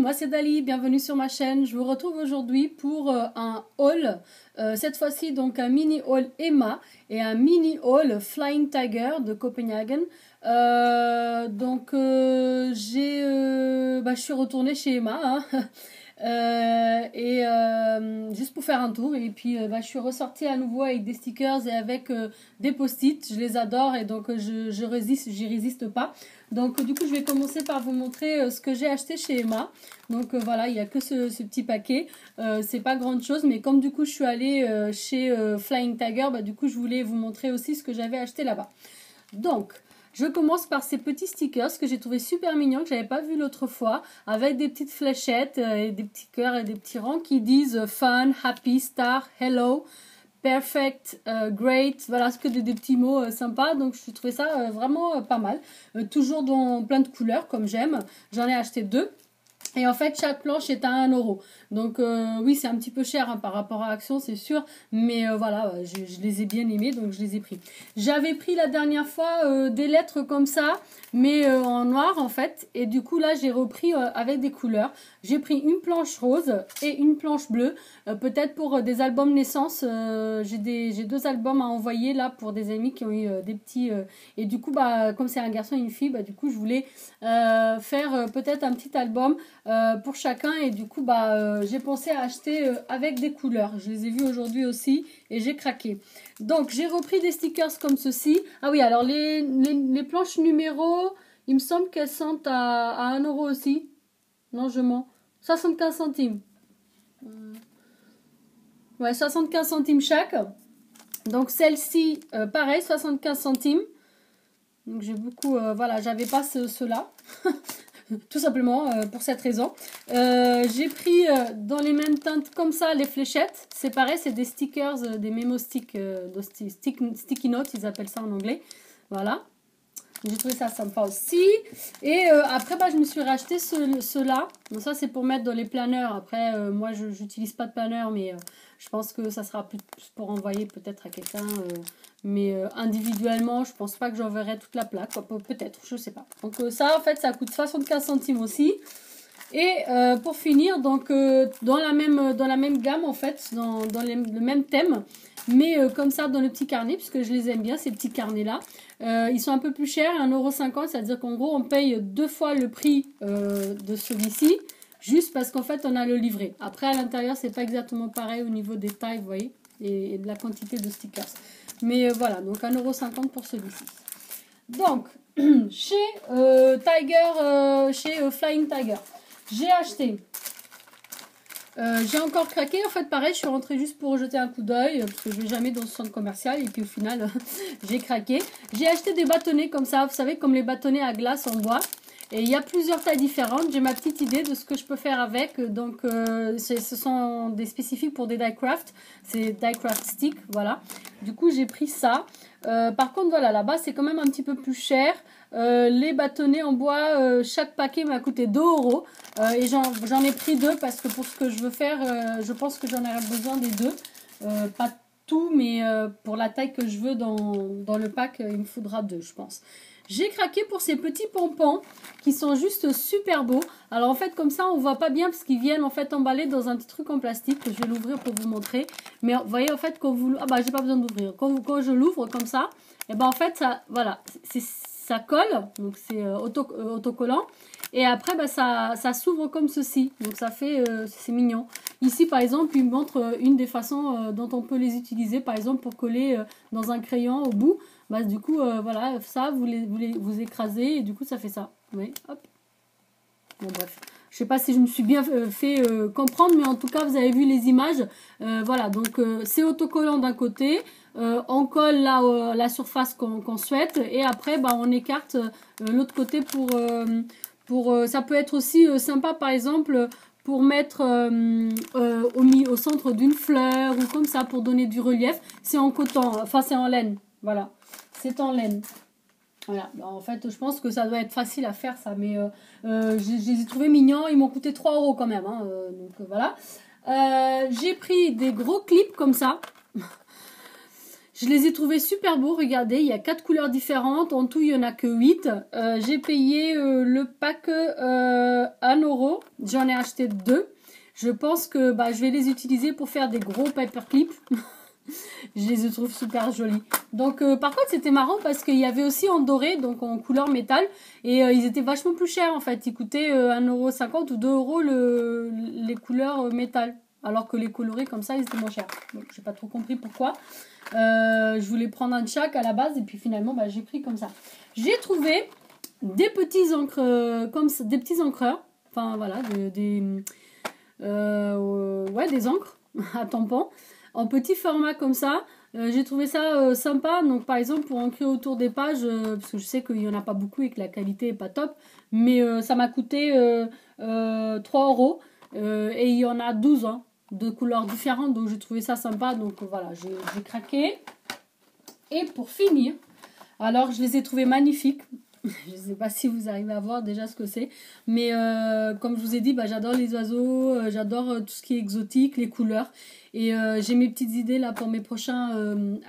moi c'est Dali, bienvenue sur ma chaîne. Je vous retrouve aujourd'hui pour un haul, cette fois-ci donc un mini haul Emma et un mini haul Flying Tiger de Copenhagen. Je suis retournée chez Emma hein, juste pour faire un tour et puis je suis ressortie à nouveau avec des stickers et avec des post-it. Je les adore et donc j'y résiste pas. Donc du coup je vais commencer par vous montrer ce que j'ai acheté chez Emma. Donc voilà, il n'y a que ce petit paquet, c'est pas grande chose, mais comme du coup je suis allée chez Flying Tiger, du coup je voulais vous montrer aussi ce que j'avais acheté là-bas. Donc je commence par ces petits stickers que j'ai trouvé super mignons, que j'avais pas vu l'autre fois, avec des petites fléchettes et des petits cœurs et des petits rangs qui disent fun, happy, star, hello, perfect, great, voilà, ce que des petits mots sympas. Donc je trouvais ça vraiment pas mal, toujours dans plein de couleurs comme j'aime. J'en ai acheté deux. Et en fait, chaque planche est à 1 €. Donc oui, c'est un petit peu cher hein, par rapport à Action, c'est sûr. Mais voilà, je les ai bien aimés, donc je les ai pris. J'avais pris la dernière fois des lettres comme ça, mais en noir en fait. Et du coup, là, j'ai repris avec des couleurs. J'ai pris une planche rose et une planche bleue. Peut-être pour des albums naissance. J'ai deux albums à envoyer là pour des amis qui ont eu des petits... et du coup, comme c'est un garçon et une fille, du coup, je voulais faire peut-être un petit album pour chacun. Et du coup, j'ai pensé à acheter avec des couleurs. Je les ai vus aujourd'hui aussi et j'ai craqué. Donc, j'ai repris des stickers comme ceci. Ah oui, alors les planches numéro, il me semble qu'elles sont à 1 € aussi. Non, je mens. 75 centimes. Ouais, 75 centimes chaque. Donc, celle-ci, pareil, 75 centimes. Donc, j'ai beaucoup... voilà, j'avais pas ceux-là. Tout simplement pour cette raison. J'ai pris dans les mêmes teintes comme ça les fléchettes. C'est pareil, c'est des stickers, des mémo sticks, sticky notes, ils appellent ça en anglais. Voilà. J'ai trouvé ça sympa aussi. Et après, je me suis racheté ceux-là. Donc ça, c'est pour mettre dans les planeurs. Après, moi, je n'utilise pas de planeur, mais je pense que ça sera plus pour envoyer peut-être à quelqu'un. Mais individuellement, je pense pas que j'enverrai toute la plaque. Peut-être, je sais pas. Donc ça, en fait, ça coûte 75 centimes aussi. Et pour finir, donc dans la même gamme, en fait, dans le même thème, mais comme ça dans le petit carnet, puisque je les aime bien, ces petits carnets-là. Ils sont un peu plus chers, 1,50 €, c'est-à-dire qu'en gros, on paye 2 fois le prix de celui-ci, juste parce qu'en fait, on a le livret. Après, à l'intérieur, c'est pas exactement pareil au niveau des tailles, vous voyez, et de la quantité de stickers. Mais voilà, donc 1,50 € pour celui-ci. Donc, chez Flying Tiger, j'ai acheté... j'ai encore craqué, en fait pareil, je suis rentrée juste pour jeter un coup d'œil parce que je vais jamais dans ce centre commercial et puis au final j'ai craqué. J'ai acheté des bâtonnets comme ça, vous savez, comme les bâtonnets à glace en bois. Et il y a plusieurs tailles différentes, j'ai ma petite idée de ce que je peux faire avec. Donc ce sont des spécifiques pour des die-craft, c'est die-craft stick, voilà. Du coup j'ai pris ça. Par contre voilà, là-bas c'est quand même un petit peu plus cher. Les bâtonnets en bois, chaque paquet m'a coûté 2 €. Et j'en ai pris deux parce que pour ce que je veux faire, je pense que j'en aurai besoin des deux. Pas tout, mais pour la taille que je veux dans le pack, il me faudra deux, je pense. J'ai craqué pour ces petits pompons qui sont juste super beaux. Alors en fait comme ça on voit pas bien parce qu'ils viennent en fait emballés dans un petit truc en plastique. Je vais l'ouvrir pour vous montrer. Mais vous voyez en fait quand vous... Ah j'ai pas besoin d'ouvrir. Quand je l'ouvre comme ça, et en fait ça, voilà, ça colle. Donc c'est autocollant. Et après ça s'ouvre comme ceci. Donc ça fait... c'est mignon. Ici par exemple il montre une des façons dont on peut les utiliser. Par exemple pour coller dans un crayon au bout. Du coup, voilà, ça, vous écrasez et du coup, ça fait ça. Oui, hop. Bon, bref. Je sais pas si je me suis bien fait comprendre, mais en tout cas, vous avez vu les images. Voilà, donc c'est autocollant d'un côté. On colle là la surface qu'on souhaite. Et après, on écarte l'autre côté pour ça peut être aussi sympa, par exemple... pour mettre au centre d'une fleur ou comme ça, pour donner du relief. C'est en coton, enfin c'est en laine, voilà. C'est en laine. Voilà, en fait, je pense que ça doit être facile à faire ça, mais je les ai trouvés mignons. Ils m'ont coûté 3 € quand même, hein, donc voilà. J'ai pris des gros clips comme ça. Je les ai trouvés super beaux, regardez, il y a 4 couleurs différentes, en tout il n'y en a que 8. J'ai payé le pack 1 €, j'en ai acheté 2. Je pense que je vais les utiliser pour faire des gros paperclips. Je les trouve super jolis. Donc par contre c'était marrant parce qu'il y avait aussi en doré, donc en couleur métal. Et ils étaient vachement plus chers en fait. Ils coûtaient 1,50 € ou 2 € les couleurs métal. Alors que les colorés comme ça ils étaient moins chers. Donc j'ai pas trop compris pourquoi. Je voulais prendre un de chaque à la base. Et puis finalement j'ai pris comme ça. J'ai trouvé des petits encres comme ça, des petits encreurs. Enfin voilà, des encres à tampons. En petit format comme ça, j'ai trouvé ça sympa. Donc par exemple pour ancrer autour des pages, parce que je sais qu'il n'y en a pas beaucoup et que la qualité n'est pas top, mais ça m'a coûté 3 € et il y en a 12 de couleurs différentes, donc j'ai trouvé ça sympa. Donc voilà, j'ai craqué. Et pour finir, alors je les ai trouvés magnifiques. Je ne sais pas si vous arrivez à voir déjà ce que c'est. Mais comme je vous ai dit, j'adore les oiseaux, j'adore tout ce qui est exotique, les couleurs. Et j'ai mes petites idées là pour mes prochains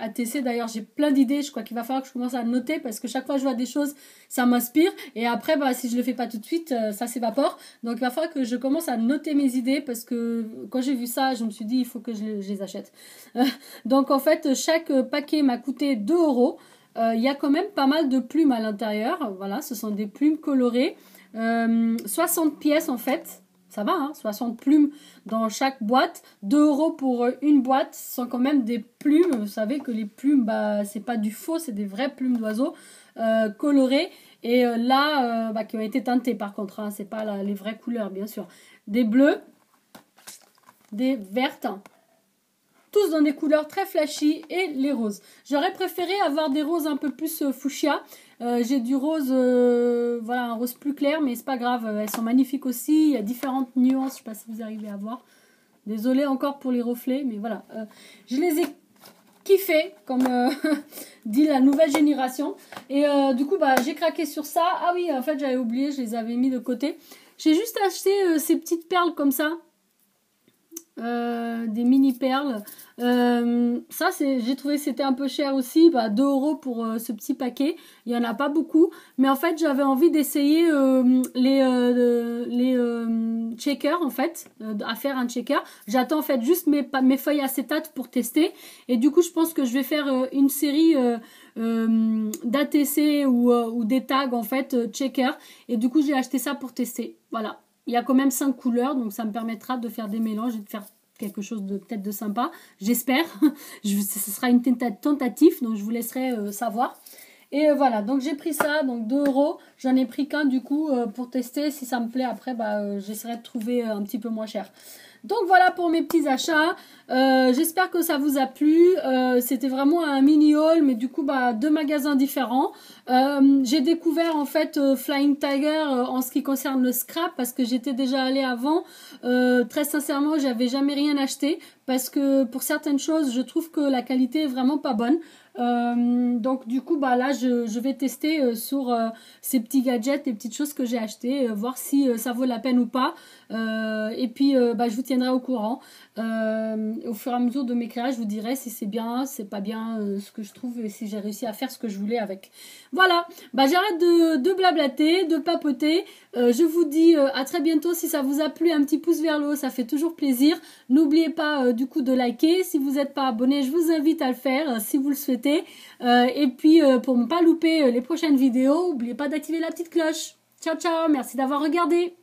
ATC. D'ailleurs, j'ai plein d'idées. Je crois qu'il va falloir que je commence à noter parce que chaque fois que je vois des choses, ça m'inspire. Et après, si je ne le fais pas tout de suite, ça s'évapore. Donc, il va falloir que je commence à noter mes idées parce que quand j'ai vu ça, je me suis dit, il faut que je les achète. Donc, en fait, chaque paquet m'a coûté 2 €. Il y a quand même pas mal de plumes à l'intérieur. Voilà, ce sont des plumes colorées. 60 pièces en fait. Ça va, 60 plumes dans chaque boîte. 2 € pour une boîte. Ce sont quand même des plumes. Vous savez que les plumes, c'est pas du faux, c'est des vraies plumes d'oiseaux colorées. Et là, qui ont été teintées par contre. C'est pas les vraies couleurs, bien sûr. Des bleus, des vertes. Tous dans des couleurs très flashy et les roses. J'aurais préféré avoir des roses un peu plus fuchsia. J'ai du rose, un rose plus clair, mais c'est pas grave. Elles sont magnifiques aussi. Il y a différentes nuances. Je sais pas si vous arrivez à voir. Désolée encore pour les reflets, mais voilà. Je les ai kiffés, comme dit la nouvelle génération. Et du coup, j'ai craqué sur ça. Ah oui, en fait, j'avais oublié, je les avais mis de côté. J'ai juste acheté ces petites perles comme ça. Des mini perles, ça j'ai trouvé c'était un peu cher aussi, 2 € pour ce petit paquet. Il y en a pas beaucoup, mais en fait j'avais envie d'essayer les checkers en fait, à faire un checker. J'attends en fait juste mes feuilles acétate pour tester, et du coup je pense que je vais faire une série d'ATC ou des tags en fait checker, et du coup j'ai acheté ça pour tester. Voilà. Il y a quand même 5 couleurs, donc ça me permettra de faire des mélanges et de faire quelque chose de peut-être de sympa. J'espère. Ce sera une tentative, donc je vous laisserai savoir. Et voilà, donc j'ai pris ça, donc 2 €. J'en ai pris qu'un du coup pour tester. Si ça me plaît, après, j'essaierai de trouver un petit peu moins cher. Donc voilà pour mes petits achats. J'espère que ça vous a plu. C'était vraiment un mini haul, mais du coup 2 magasins différents. J'ai découvert en fait Flying Tiger en ce qui concerne le scrap parce que j'étais déjà allée avant. Très sincèrement, j'avais jamais rien acheté parce que pour certaines choses, je trouve que la qualité est vraiment pas bonne. Donc du coup là je vais tester sur ces petits gadgets, les petites choses que j'ai achetées, voir si ça vaut la peine ou pas, et puis je vous tiendrai au courant au fur et à mesure de mes créages. Je vous dirai si c'est bien, c'est pas bien ce que je trouve, et si j'ai réussi à faire ce que je voulais avec. Voilà, j'arrête de blablater, de papoter. Je vous dis à très bientôt. Si ça vous a plu, un petit pouce vers le haut, ça fait toujours plaisir. N'oubliez pas du coup de liker. Si vous n'êtes pas abonné, je vous invite à le faire si vous le souhaitez. Et puis pour ne pas louper les prochaines vidéos, n'oubliez pas d'activer la petite cloche. Ciao ciao, merci d'avoir regardé.